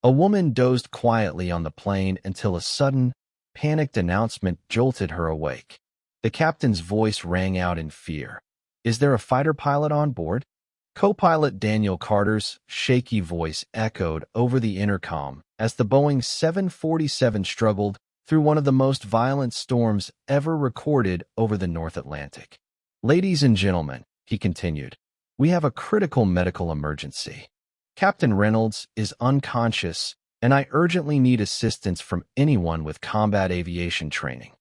A woman dozed quietly on the plane until a sudden, panicked announcement jolted her awake. The captain's voice rang out in fear. "Is there a fighter pilot on board?" Co-pilot Daniel Carter's shaky voice echoed over the intercom as the Boeing 747 struggled through one of the most violent storms ever recorded over the North Atlantic. "Ladies and gentlemen," he continued, "we have a critical medical emergency. Captain Reynolds is unconscious, and I urgently need assistance from anyone with combat aviation training."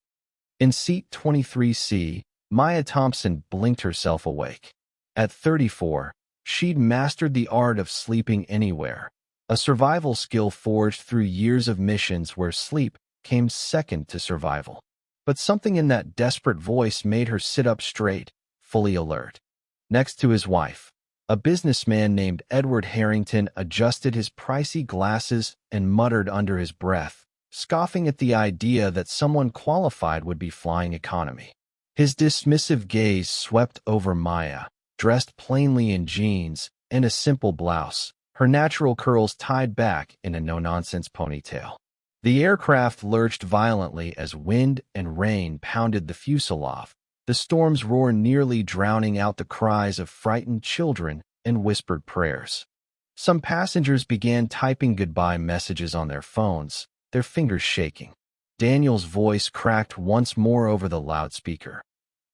In seat 23C, Maya Thompson blinked herself awake. At 34, she'd mastered the art of sleeping anywhere, a survival skill forged through years of missions where sleep came second to survival. But something in that desperate voice made her sit up straight, fully alert. Next to his wife, a businessman named Edward Harrington adjusted his pricey glasses and muttered under his breath, scoffing at the idea that someone qualified would be flying economy. His dismissive gaze swept over Maya, dressed plainly in jeans and a simple blouse, her natural curls tied back in a no-nonsense ponytail. The aircraft lurched violently as wind and rain pounded the fuselage, the storm's roar nearly drowning out the cries of frightened children and whispered prayers. Some passengers began typing goodbye messages on their phones, their fingers shaking. Daniel's voice cracked once more over the loudspeaker.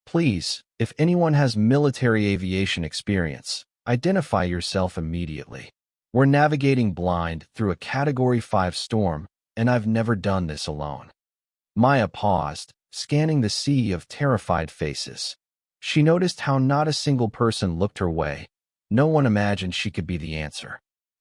"Please, if anyone has military aviation experience, identify yourself immediately. We're navigating blind through a Category 5 storm, and I've never done this alone." Maya paused, scanning the sea of terrified faces. She noticed how not a single person looked her way. No one imagined she could be the answer.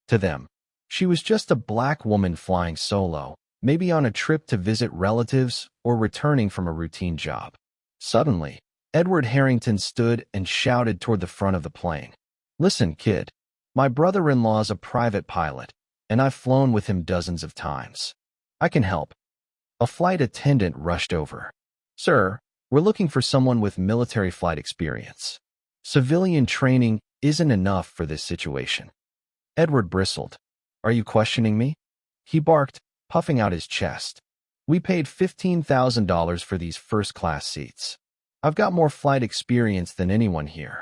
To them, she was just a black woman flying solo, maybe on a trip to visit relatives or returning from a routine job. Suddenly, Edward Harrington stood and shouted toward the front of the plane. "Listen, kid. My brother-in-law's a private pilot, and I've flown with him dozens of times. I can help." A flight attendant rushed over. "Sir, we're looking for someone with military flight experience. Civilian training isn't enough for this situation." Edward bristled. "Are you questioning me?" he barked, puffing out his chest. "We paid $15,000 for these first-class seats. I've got more flight experience than anyone here."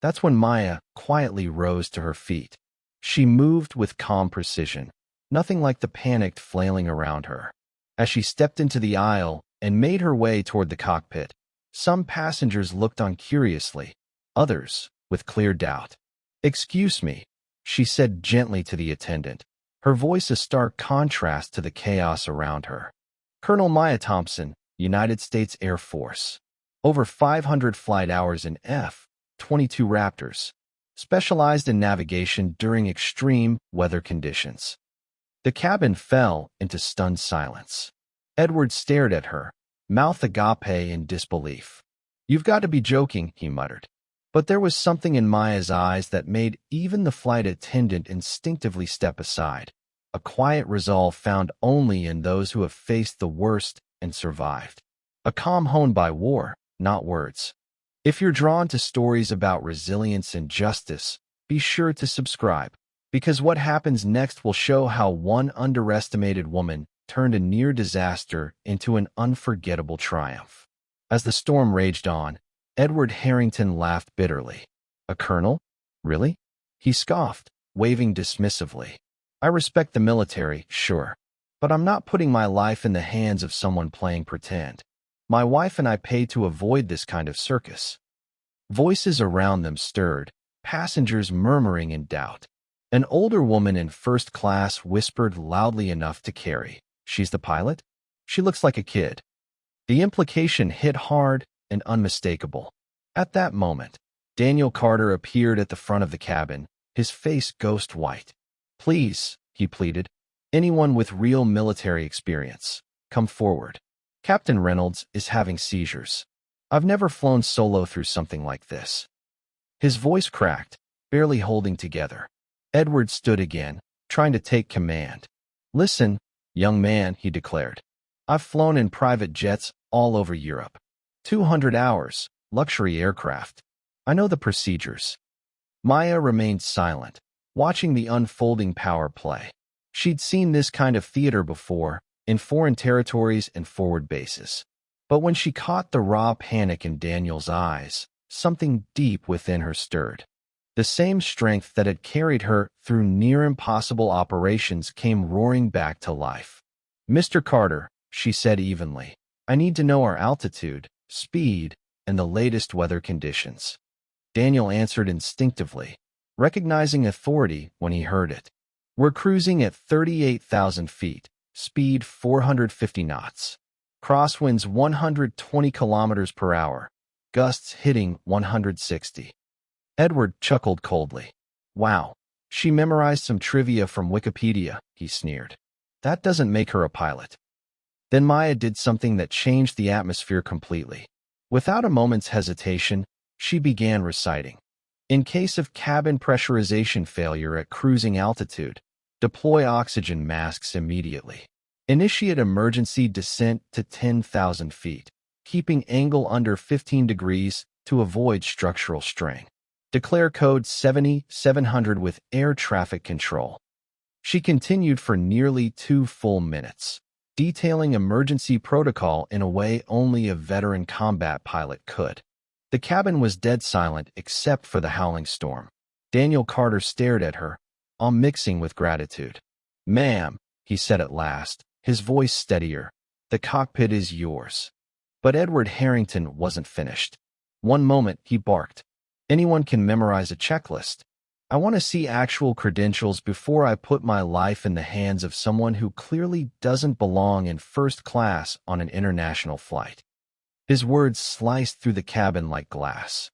That's when Maya quietly rose to her feet. She moved with calm precision, nothing like the panicked flailing around her. As she stepped into the aisle and made her way toward the cockpit, some passengers looked on curiously, others with clear doubt. "Excuse me," she said gently to the attendant, her voice a stark contrast to the chaos around her. "Colonel Maya Thompson, United States Air Force. Over 500 flight hours in F-22 Raptors. Specialized in navigation during extreme weather conditions." The cabin fell into stunned silence. Edward stared at her, mouth agape in disbelief. "You've got to be joking," he muttered. But there was something in Maya's eyes that made even the flight attendant instinctively step aside, a quiet resolve found only in those who have faced the worst and survived. A calm honed by war, not words. If you're drawn to stories about resilience and justice, be sure to subscribe, because what happens next will show how one underestimated woman turned a near disaster into an unforgettable triumph. As the storm raged on, Edward Harrington laughed bitterly. "A colonel? Really?" he scoffed, waving dismissively. "I respect the military, sure, but I'm not putting my life in the hands of someone playing pretend. My wife and I pay to avoid this kind of circus." Voices around them stirred, passengers murmuring in doubt. An older woman in first class whispered loudly enough to carry, "She's the pilot? She looks like a kid." The implication hit hard and unmistakable. At that moment, Daniel Carter appeared at the front of the cabin, his face ghost white. "Please," he pleaded, "anyone with real military experience, come forward. Captain Reynolds is having seizures. I've never flown solo through something like this." His voice cracked, barely holding together. Edward stood again, trying to take command. "Listen, young man," he declared. "I've flown in private jets all over Europe. 200 hours, luxury aircraft. I know the procedures." Maya remained silent, watching the unfolding power play. She'd seen this kind of theater before, in foreign territories and forward bases. But when she caught the raw panic in Daniel's eyes, something deep within her stirred. The same strength that had carried her through near-impossible operations came roaring back to life. "Mr. Carter," she said evenly, "I need to know our altitude, speed, and the latest weather conditions." Daniel answered instinctively, recognizing authority when he heard it. "We're cruising at 38,000 feet, speed 450 knots. Crosswinds 120 kilometers per hour, gusts hitting 160. Edward chuckled coldly. "Wow, she memorized some trivia from Wikipedia," he sneered. "That doesn't make her a pilot." Then Maya did something that changed the atmosphere completely. Without a moment's hesitation, she began reciting. "In case of cabin pressurization failure at cruising altitude, deploy oxygen masks immediately. Initiate emergency descent to 10,000 feet, keeping angle under 15 degrees to avoid structural strain. Declare code 7700 with air traffic control." She continued for nearly 2 full minutes, detailing emergency protocol in a way only a veteran combat pilot could. The cabin was dead silent except for the howling storm. Daniel Carter stared at her, all mixing with gratitude. "Ma'am," he said at last, his voice steadier, "the cockpit is yours." But Edward Harrington wasn't finished. "One moment," he barked. "Anyone can memorize a checklist. I want to see actual credentials before I put my life in the hands of someone who clearly doesn't belong in first class on an international flight." His words sliced through the cabin like glass.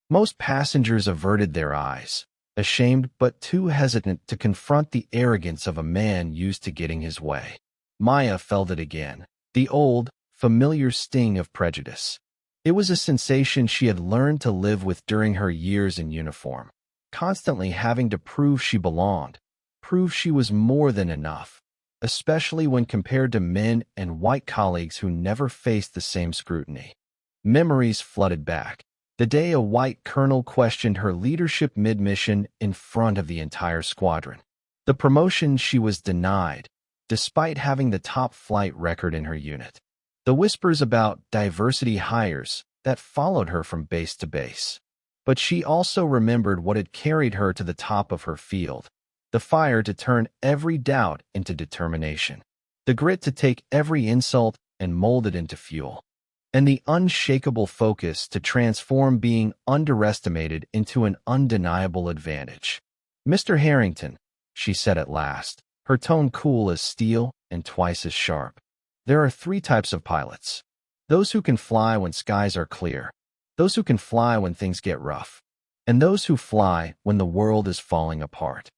Most passengers averted their eyes, ashamed but too hesitant to confront the arrogance of a man used to getting his way. Maya felt it again, the old, familiar sting of prejudice. It was a sensation she had learned to live with during her years in uniform, constantly having to prove she belonged, prove she was more than enough, especially when compared to men and white colleagues who never faced the same scrutiny. Memories flooded back. The day a white colonel questioned her leadership mid-mission in front of the entire squadron. The promotion she was denied, despite having the top flight record in her unit. The whispers about diversity hires that followed her from base to base. But she also remembered what had carried her to the top of her field, the fire to turn every doubt into determination, the grit to take every insult and mold it into fuel, and the unshakable focus to transform being underestimated into an undeniable advantage. "Mr. Harrington," she said at last, her tone cool as steel and twice as sharp. "There are 3 types of pilots. Those who can fly when skies are clear, those who can fly when things get rough, and those who fly when the world is falling apart."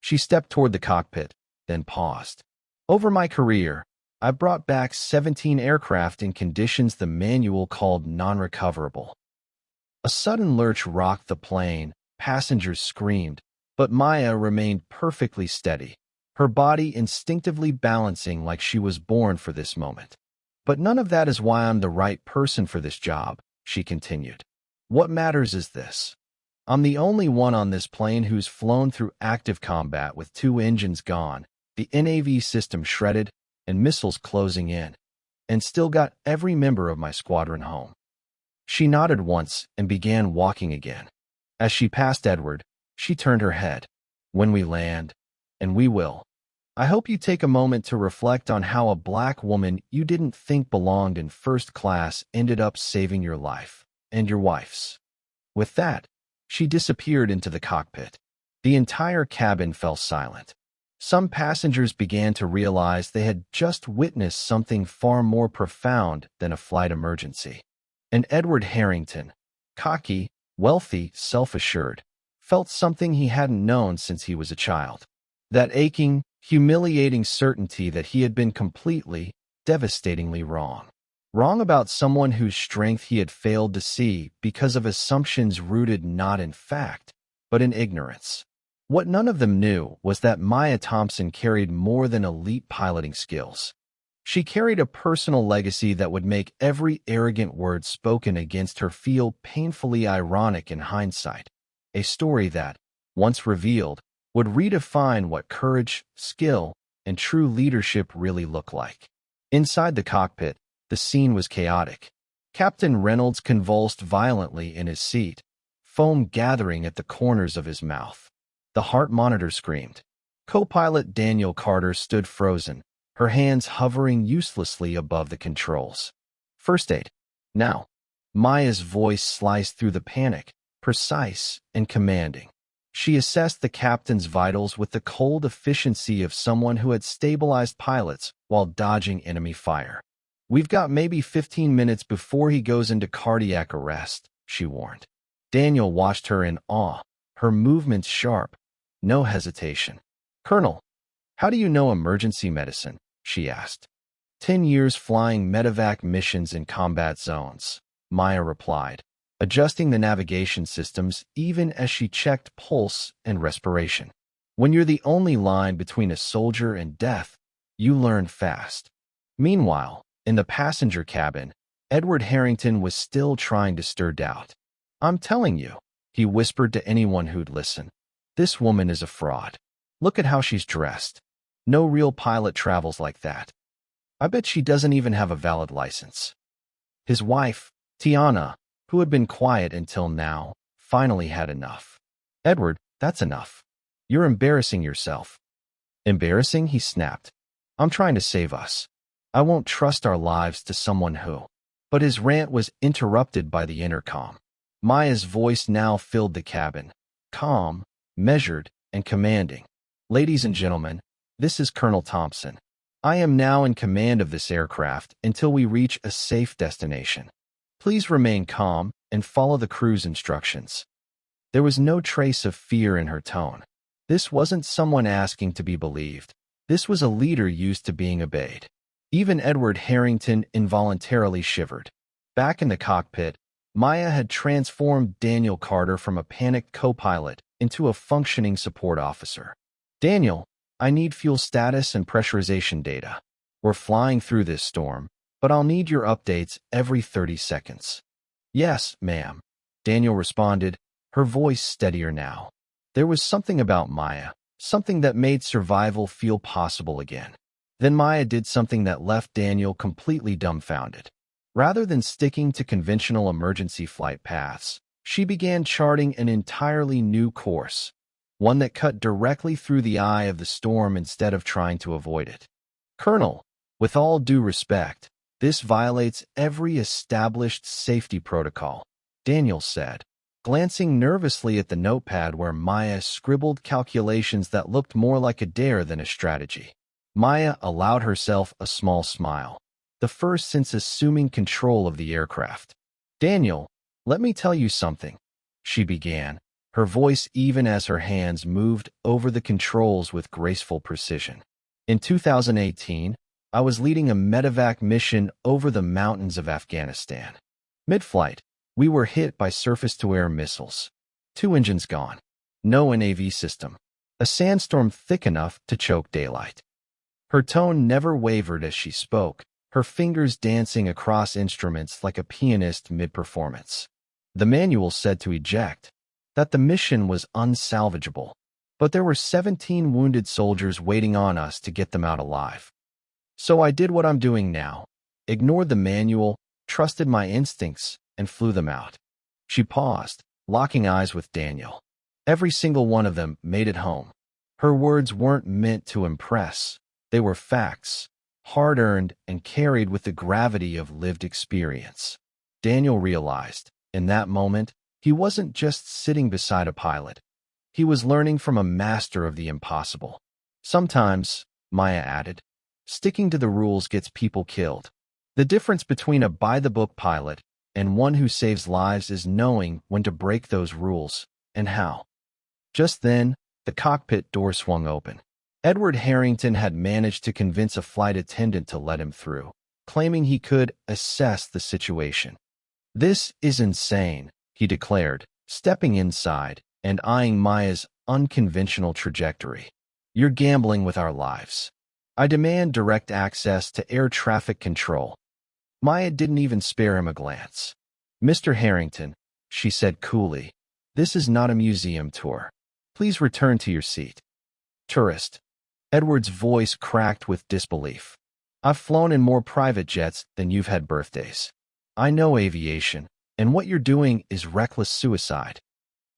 She stepped toward the cockpit, then paused. "Over my career, I brought back 17 aircraft in conditions the manual called non-recoverable." A sudden lurch rocked the plane, passengers screamed, but Maya remained perfectly steady, her body instinctively balancing like she was born for this moment. "But none of that is why I'm the right person for this job," she continued. "What matters is this. I'm the only one on this plane who's flown through active combat with 2 engines gone, the NAV system shredded, and missiles closing in, and still got every member of my squadron home." She nodded once and began walking again. As she passed Edward, she turned her head. "When we land, and we will, I hope you take a moment to reflect on how a black woman you didn't think belonged in first class ended up saving your life, and your wife's." With that, she disappeared into the cockpit. The entire cabin fell silent. Some passengers began to realize they had just witnessed something far more profound than a flight emergency. And Edward Harrington, cocky, wealthy, self-assured, felt something he hadn't known since he was a child. That aching, humiliating certainty that he had been completely, devastatingly wrong. Wrong about someone whose strength he had failed to see because of assumptions rooted not in fact, but in ignorance. What none of them knew was that Maya Thompson carried more than elite piloting skills. She carried a personal legacy that would make every arrogant word spoken against her feel painfully ironic in hindsight. A story that, once revealed, would redefine what courage, skill, and true leadership really look like. Inside the cockpit, the scene was chaotic. Captain Reynolds convulsed violently in his seat, foam gathering at the corners of his mouth. The heart monitor screamed. Co-pilot Daniel Carter stood frozen, her hands hovering uselessly above the controls. First aid. Now. Maya's voice sliced through the panic, precise and commanding. She assessed the captain's vitals with the cold efficiency of someone who had stabilized pilots while dodging enemy fire. "We've got maybe 15 minutes before he goes into cardiac arrest," she warned. Daniel watched her in awe, her movements sharp, no hesitation. "Colonel, how do you know emergency medicine?" she asked. 10 years flying medevac missions in combat zones," Maya replied, adjusting the navigation systems even as she checked pulse and respiration. "When you're the only line between a soldier and death, you learn fast." Meanwhile, in the passenger cabin, Edward Harrington was still trying to stir doubt. "I'm telling you," he whispered to anyone who'd listen, "this woman is a fraud. Look at how she's dressed. No real pilot travels like that. I bet she doesn't even have a valid license." His wife, Tiana, who had been quiet until now, finally had enough. "Edward, that's enough. You're embarrassing yourself." "Embarrassing?" he snapped. "I'm trying to save us. I won't trust our lives to someone who—" But his rant was interrupted by the intercom. Maya's voice now filled the cabin, calm, measured, and commanding. "Ladies and gentlemen, this is Colonel Thompson. I am now in command of this aircraft until we reach a safe destination. Please remain calm and follow the crew's instructions." There was no trace of fear in her tone. This wasn't someone asking to be believed. This was a leader used to being obeyed. Even Edward Harrington involuntarily shivered. Back in the cockpit, Maya had transformed Daniel Carter from a panicked co-pilot into a functioning support officer. "Daniel, I need fuel status and pressurization data. We're flying through this storm, but I'll need your updates every 30 seconds. "Yes, ma'am," Daniel responded, her voice steadier now. There was something about Maya, something that made survival feel possible again. Then Maya did something that left Daniel completely dumbfounded. Rather than sticking to conventional emergency flight paths, she began charting an entirely new course, one that cut directly through the eye of the storm instead of trying to avoid it. "Colonel, with all due respect, this violates every established safety protocol," Daniel said, glancing nervously at the notepad where Maya scribbled calculations that looked more like a dare than a strategy. Maya allowed herself a small smile, the first since assuming control of the aircraft. "Daniel, let me tell you something," she began, her voice even as her hands moved over the controls with graceful precision. "In 2018, I was leading a medevac mission over the mountains of Afghanistan. Mid-flight, we were hit by surface-to-air missiles. 2 engines gone. No NAV system. A sandstorm thick enough to choke daylight." Her tone never wavered as she spoke, her fingers dancing across instruments like a pianist mid-performance. "The manual said to eject, that the mission was unsalvageable, but there were 17 wounded soldiers waiting on us to get them out alive. So I did what I'm doing now, ignored the manual, trusted my instincts, and flew them out." She paused, locking eyes with Daniel. Every single one of them made it home. Her words weren't meant to impress. They were facts, hard-earned and carried with the gravity of lived experience. Daniel realized, in that moment, he wasn't just sitting beside a pilot. He was learning from a master of the impossible. "Sometimes," Maya added, "sticking to the rules gets people killed. The difference between a by-the-book pilot and one who saves lives is knowing when to break those rules, and how." Just then, the cockpit door swung open. Edward Harrington had managed to convince a flight attendant to let him through, claiming he could assess the situation. "This is insane," he declared, stepping inside and eyeing Maya's unconventional trajectory. "You're gambling with our lives. I demand direct access to air traffic control." Maya didn't even spare him a glance. "Mr. Harrington," she said coolly, "this is not a museum tour. Please return to your seat." Tourist. Edward's voice cracked with disbelief. I've flown in more private jets than you've had birthdays. I know aviation, and what you're doing is reckless suicide.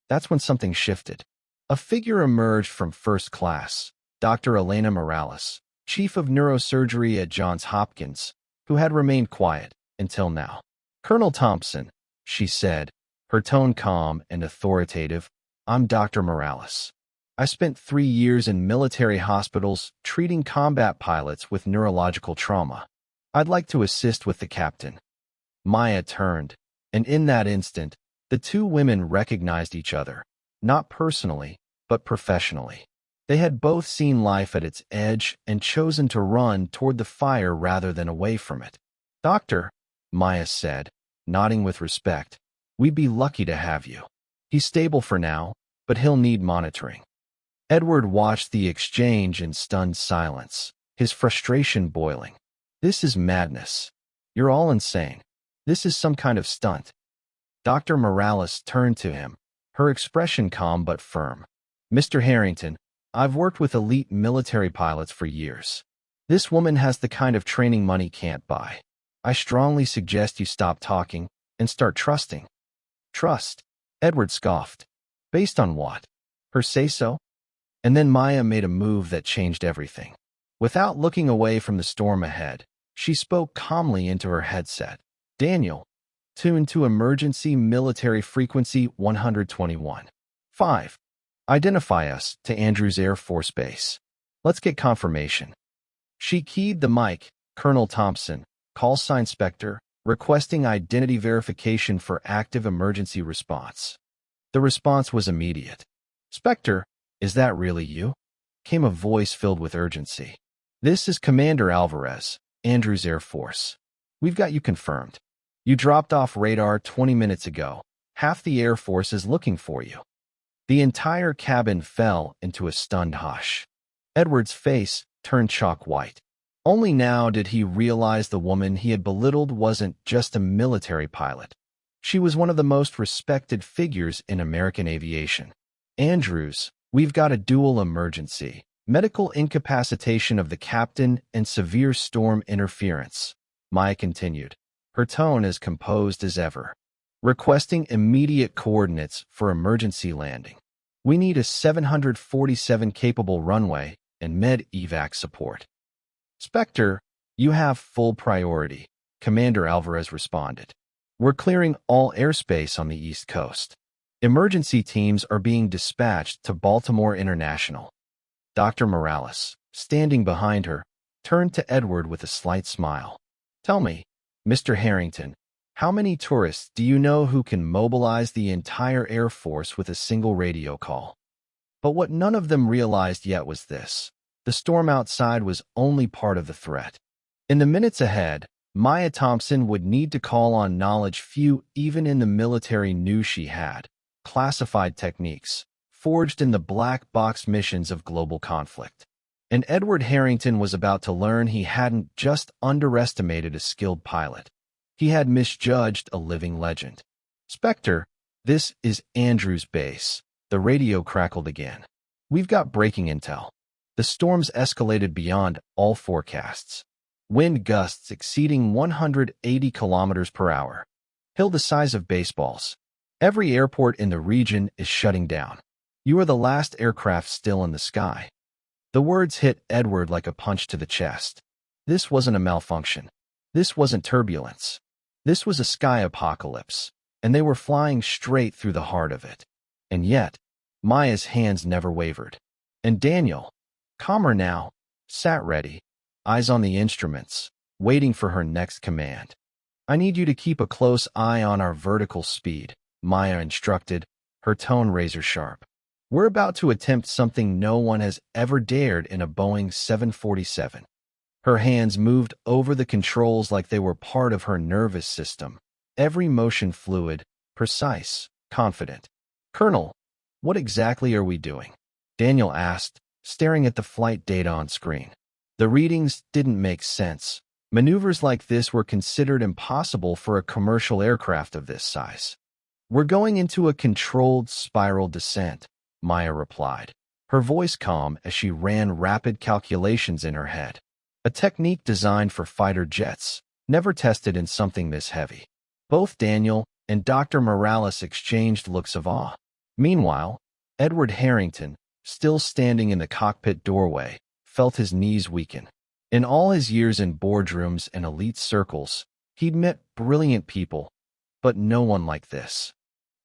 That's when something shifted. A figure emerged from first class, Dr. Elena Morales, chief of neurosurgery at Johns Hopkins, who had remained quiet until now. Colonel Thompson, she said, her tone calm and authoritative, I'm Dr. Morales. I spent 3 years in military hospitals treating combat pilots with neurological trauma. I'd like to assist with the captain. Maya turned, and in that instant, the two women recognized each other, not personally, but professionally. They had both seen life at its edge and chosen to run toward the fire rather than away from it. Doctor, Maya said, nodding with respect, we'd be lucky to have you. He's stable for now, but he'll need monitoring. Edward watched the exchange in stunned silence, his frustration boiling. This is madness. You're all insane. This is some kind of stunt. Dr. Morales turned to him, her expression calm but firm. Mr. Harrington, I've worked with elite military pilots for years. This woman has the kind of training money can't buy. I strongly suggest you stop talking and start trusting. Trust? Edward scoffed. Based on what? Her say-so? And then Maya made a move that changed everything. Without looking away from the storm ahead, she spoke calmly into her headset. Daniel, tune to emergency military frequency 121. 5. Identify us to Andrews Air Force Base. Let's get confirmation. She keyed the mic, Colonel Thompson, call sign Spectre, requesting identity verification for active emergency response. The response was immediate. Spectre, is that really you? Came a voice filled with urgency. This is Commander Alvarez, Andrews Air Force. We've got you confirmed. You dropped off radar 20 minutes ago. Half the Air Force is looking for you. The entire cabin fell into a stunned hush. Edward's face turned chalk white. Only now did he realize the woman he had belittled wasn't just a military pilot. She was one of the most respected figures in American aviation. Andrews, we've got a dual emergency, medical incapacitation of the captain and severe storm interference, Maya continued, her tone as composed as ever. Requesting immediate coordinates for emergency landing. We need a 747 capable runway and med-evac support. Spectre, you have full priority, Commander Alvarez responded. We're clearing all airspace on the East Coast. Emergency teams are being dispatched to Baltimore International. Dr. Morales, standing behind her, turned to Edward with a slight smile. Tell me, Mr. Harrington, how many tourists do you know who can mobilize the entire Air Force with a single radio call? But what none of them realized yet was this. The storm outside was only part of the threat. In the minutes ahead, Maya Thompson would need to call on knowledge few even in the military knew she had. Classified techniques, forged in the black box missions of global conflict. And Edward Harrington was about to learn he hadn't just underestimated a skilled pilot. He had misjudged a living legend. Spectre, this is Andrews Base. The radio crackled again. We've got breaking intel. The storms escalated beyond all forecasts. Wind gusts exceeding 180 kilometers per hour. Hill the size of baseballs. Every airport in the region is shutting down. You are the last aircraft still in the sky. The words hit Edward like a punch to the chest. This wasn't a malfunction. This wasn't turbulence. This was a sky apocalypse, and they were flying straight through the heart of it. And yet, Maya's hands never wavered. And Daniel, calmer now, sat ready, eyes on the instruments, waiting for her next command. I need you to keep a close eye on our vertical speed, Maya instructed, her tone razor-sharp. We're about to attempt something no one has ever dared in a Boeing 747. Her hands moved over the controls like they were part of her nervous system, every motion fluid, precise, confident. Colonel, what exactly are we doing? Daniel asked, staring at the flight data on screen. The readings didn't make sense. Maneuvers like this were considered impossible for a commercial aircraft of this size. We're going into a controlled spiral descent, Maya replied. her voice calm as she ran rapid calculations in her head. A technique designed for fighter jets, never tested in something this heavy. Both Daniel and Dr. Morales exchanged looks of awe. Meanwhile, Edward Harrington, still standing in the cockpit doorway, felt his knees weaken. In all his years in boardrooms and elite circles, he'd met brilliant people, but no one like this.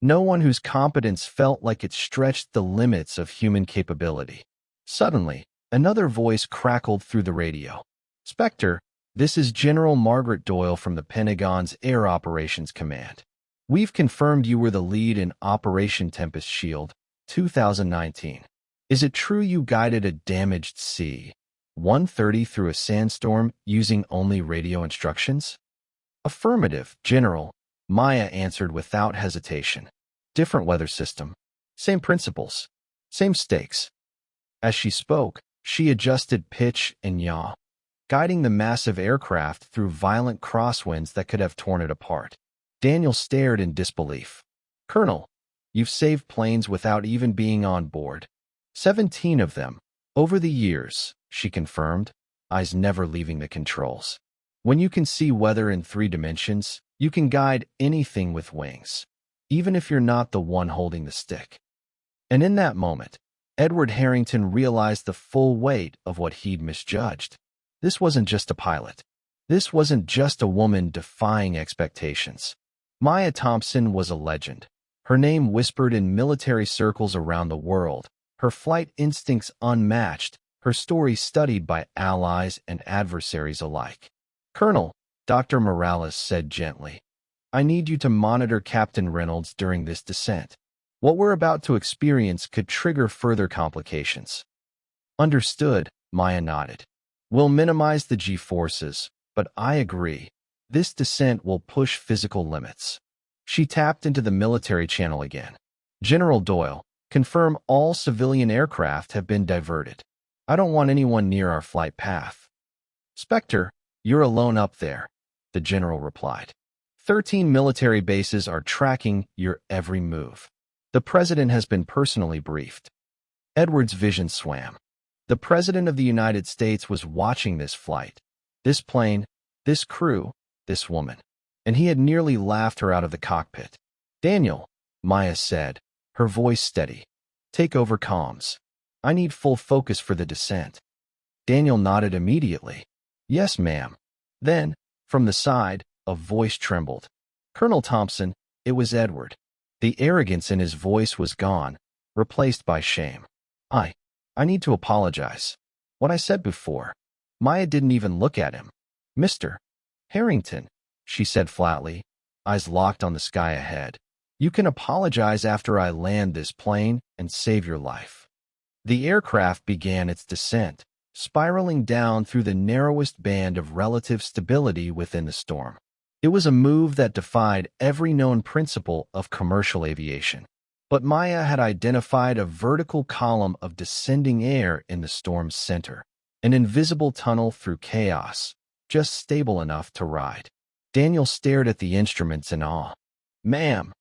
No one whose competence felt like it stretched the limits of human capability. Suddenly, another voice crackled through the radio. "Spectre, this is General Margaret Doyle from the Pentagon's Air Operations Command. We've confirmed you were the lead in Operation Tempest Shield, 2019. Is it true you guided a damaged C-130 through a sandstorm using only radio instructions?" "Affirmative, General," Maya answered without hesitation. "Different weather system. Same principles. Same stakes." As she spoke, she adjusted pitch and yaw, guiding the massive aircraft through violent crosswinds that could have torn it apart. Daniel stared in disbelief. "Colonel, you've saved planes without even being on board." 17 of them, over the years, she confirmed, eyes never leaving the controls. When you can see weather in 3 dimensions, you can guide anything with wings, even if you're not the one holding the stick. And in that moment, Edward Harrington realized the full weight of what he'd misjudged. This wasn't just a pilot. This wasn't just a woman defying expectations. Maya Thompson was a legend, her name whispered in military circles around the world, her flight instincts unmatched, her story studied by allies and adversaries alike. "Colonel," Dr. Morales said gently, "I need you to monitor Captain Reynolds during this descent. What we're about to experience could trigger further complications." "Understood," Maya nodded. "We'll minimize the G-forces, but I agree. This descent will push physical limits." She tapped into the military channel again. "General Doyle, confirm all civilian aircraft have been diverted. I don't want anyone near our flight path." "Spectre, you're alone up there," the general replied. 13 military bases are tracking your every move. The president has been personally briefed." Edward's vision swam. The president of the United States was watching this flight, this plane, this crew, this woman, and he had nearly laughed her out of the cockpit. "Daniel," Maya said, her voice steady, "take over comms. I need full focus for the descent." Daniel nodded immediately. "Yes, ma'am." Then, from the side, a voice trembled. "Colonel Thompson," it was Edward. The arrogance in his voice was gone, replaced by shame. I need to apologize. What I said before." Maya didn't even look at him. "Mr. Harrington," she said flatly, eyes locked on the sky ahead. "You can apologize after I land this plane and save your life." The aircraft began its descent, spiraling down through the narrowest band of relative stability within the storm. It was a move that defied every known principle of commercial aviation. But Maya had identified a vertical column of descending air in the storm's center, an invisible tunnel through chaos, just stable enough to ride. Daniel stared at the instruments in awe. "Ma'am,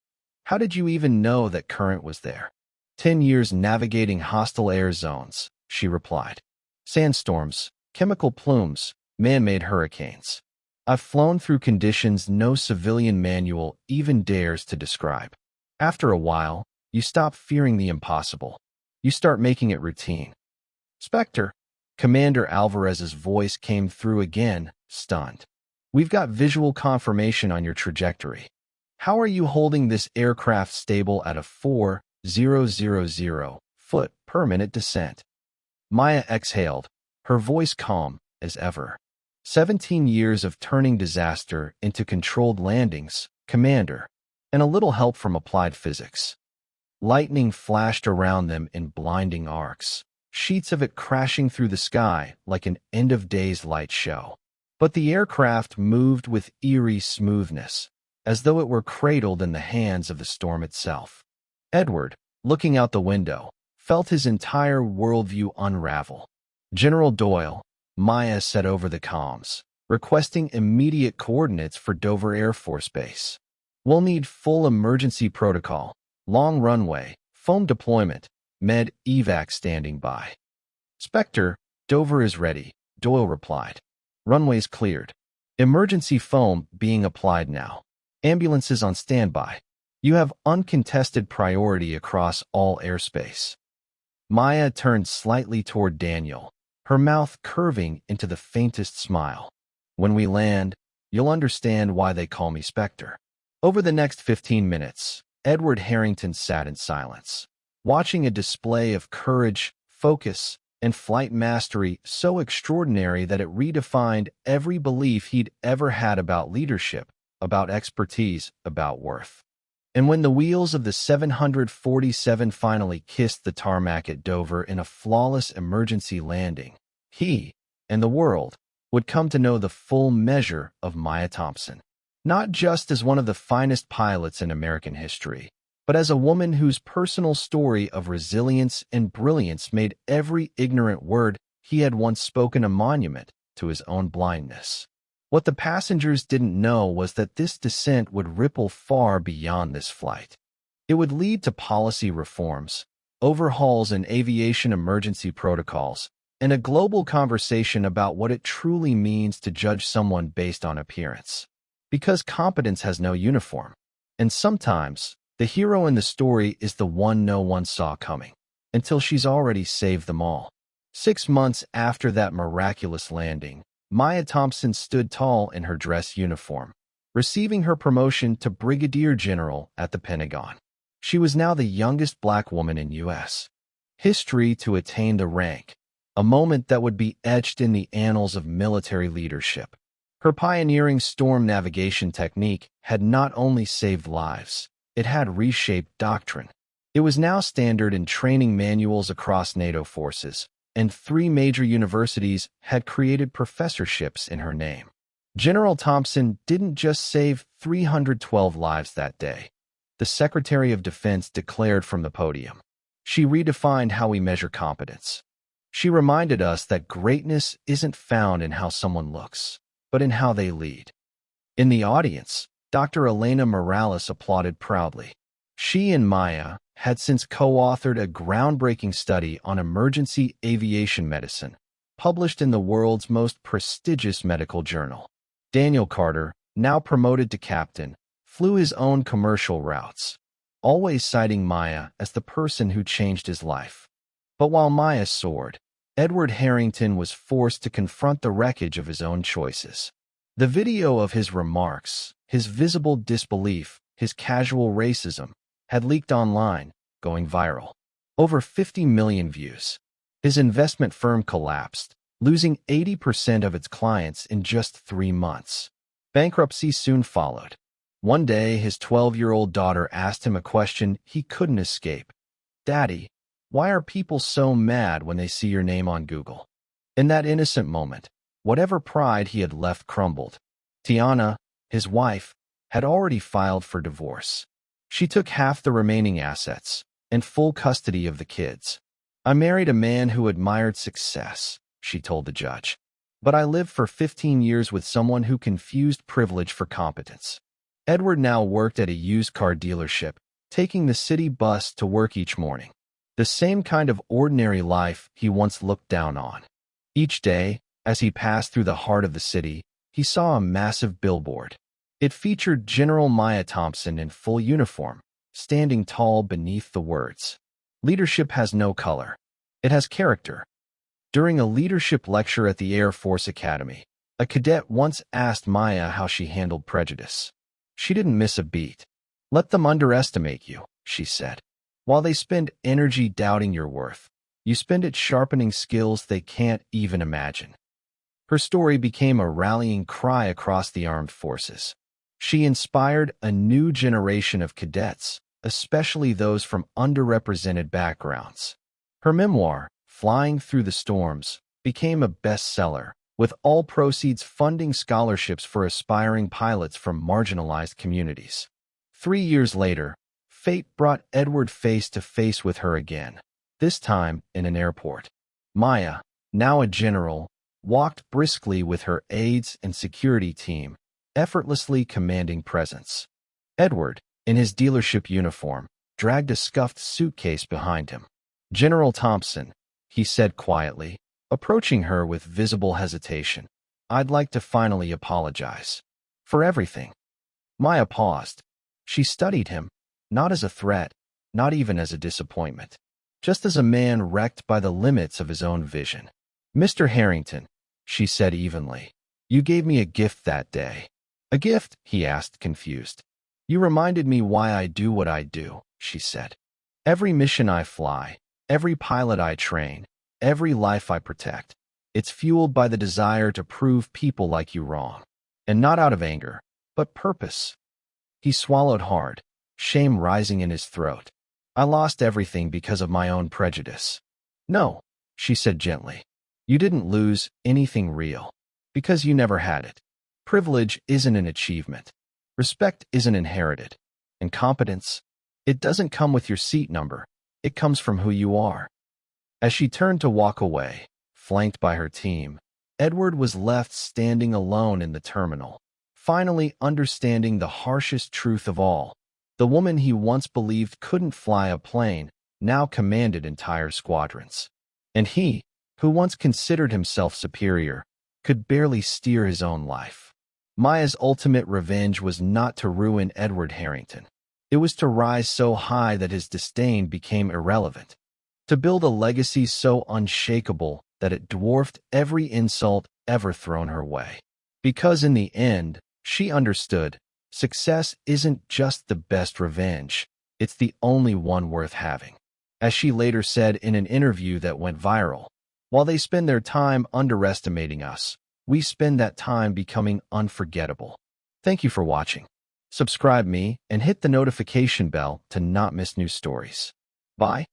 how did you even know that current was there?" 10 years navigating hostile air zones," she replied. "Sandstorms, chemical plumes, man-made hurricanes. I've flown through conditions no civilian manual even dares to describe. After a while, you stop fearing the impossible. You start making it routine." "Spectre," Commander Alvarez's voice came through again, stunned. "We've got visual confirmation on your trajectory. How are you holding this aircraft stable at a 4,000 foot per minute descent?" Maya exhaled, her voice calm as ever. 17 years of turning disaster into controlled landings, Commander, and a little help from applied physics. Lightning flashed around them in blinding arcs, sheets of it crashing through the sky like an end-of-days light show. But the aircraft moved with eerie smoothness, as though it were cradled in the hands of the storm itself. Edward, looking out the window, felt his entire worldview unravel. "General Doyle," Maya said over the comms, requesting immediate coordinates for Dover Air Force Base. "We'll need full emergency protocol, long runway, foam deployment, Med evac standing by. Spectre, Dover is ready, Doyle replied. Runways cleared. Emergency foam being applied now. Ambulances on standby. You have uncontested priority across all airspace. Maya turned slightly toward Daniel, her mouth curving into the faintest smile. When we land, you'll understand why they call me Spectre. Over the next 15 minutes, Edward Harrington sat in silence, watching a display of courage, focus, and flight mastery so extraordinary that it redefined every belief he'd ever had about leadership, about expertise, about worth. And when the wheels of the 747 finally kissed the tarmac at Dover in a flawless emergency landing, he and the world would come to know the full measure of Maya Thompson, not just as one of the finest pilots in American history, but as a woman whose personal story of resilience and brilliance made every ignorant word he had once spoken a monument to his own blindness. What the passengers didn't know was that this descent would ripple far beyond this flight. It would lead to policy reforms, overhauls in aviation emergency protocols, and a global conversation about what it truly means to judge someone based on appearance. Because competence has no uniform. And sometimes, the hero in the story is the one no one saw coming, until she's already saved them all. 6 months after that miraculous landing, Maya Thompson stood tall in her dress uniform, receiving her promotion to Brigadier General at the Pentagon. She was now the youngest black woman in U.S. history to attain the rank, a moment that would be etched in the annals of military leadership. Her pioneering storm navigation technique had not only saved lives, it had reshaped doctrine. It was now standard in training manuals across NATO forces, and 3 major universities had created professorships in her name. General Thompson didn't just save 312 lives that day. The Secretary of Defense declared from the podium. She redefined how we measure competence. She reminded us that greatness isn't found in how someone looks, but in how they lead. In the audience, Dr. Elena Morales applauded proudly. She and Maya had since co-authored a groundbreaking study on emergency aviation medicine, published in the world's most prestigious medical journal. Daniel Carter, now promoted to captain, flew his own commercial routes, always citing Maya as the person who changed his life. But while Maya soared, Edward Harrington was forced to confront the wreckage of his own choices. The video of his remarks, his visible disbelief, his casual racism, had leaked online, going viral. Over 50 million views. His investment firm collapsed, losing 80% of its clients in just 3 months. Bankruptcy soon followed. One day, his 12-year-old daughter asked him a question he couldn't escape. "Daddy, why are people so mad when they see your name on Google?" In that innocent moment, whatever pride he had left crumbled. Tiana, his wife, had already filed for divorce. She took half the remaining assets and full custody of the kids. "I married a man who admired success," she told the judge. "But I lived for 15 years with someone who confused privilege for competence." Edward now worked at a used car dealership, taking the city bus to work each morning. The same kind of ordinary life he once looked down on. Each day, as he passed through the heart of the city, he saw a massive billboard. It featured General Maya Thompson in full uniform, standing tall beneath the words, "Leadership has no color. It has character." During a leadership lecture at the Air Force Academy, a cadet once asked Maya how she handled prejudice. She didn't miss a beat. "Let them underestimate you," she said. "While they spend energy doubting your worth, you spend it sharpening skills they can't even imagine." Her story became a rallying cry across the armed forces. She inspired a new generation of cadets, especially those from underrepresented backgrounds. Her memoir, Flying Through the Storms, became a bestseller, with all proceeds funding scholarships for aspiring pilots from marginalized communities. 3 years later, fate brought Edward face to face with her again, this time in an airport. Maya, now a general, walked briskly with her aides and security team, effortlessly commanding presence. Edward, in his dealership uniform, dragged a scuffed suitcase behind him. General Thompson, he said quietly, approaching her with visible hesitation. I'd like to finally apologize. For everything. Maya paused. She studied him, not as a threat, not even as a disappointment, just as a man wrecked by the limits of his own vision. Mr. Harrington, she said evenly, you gave me a gift that day. A gift? He asked, confused. You reminded me why I do what I do, she said. Every mission I fly, every pilot I train, every life I protect, it's fueled by the desire to prove people like you wrong. And not out of anger, but purpose. He swallowed hard, shame rising in his throat. I lost everything because of my own prejudice. No, she said gently. You didn't lose anything real, because you never had it. Privilege isn't an achievement. Respect isn't inherited. And competence, it doesn't come with your seat number. It comes from who you are. As she turned to walk away, flanked by her team, Edward was left standing alone in the terminal, finally understanding the harshest truth of all. The woman he once believed couldn't fly a plane now commanded entire squadrons. And he, who once considered himself superior, could barely steer his own life. Maya's ultimate revenge was not to ruin Edward Harrington. It was to rise so high that his disdain became irrelevant, to build a legacy so unshakable that it dwarfed every insult ever thrown her way. Because in the end, she understood, success isn't just the best revenge, it's the only one worth having. As she later said in an interview that went viral, while they spend their time underestimating us, we spend that time becoming unforgettable. Thank you for watching. Subscribe me and hit the notification bell to not miss new stories. Bye.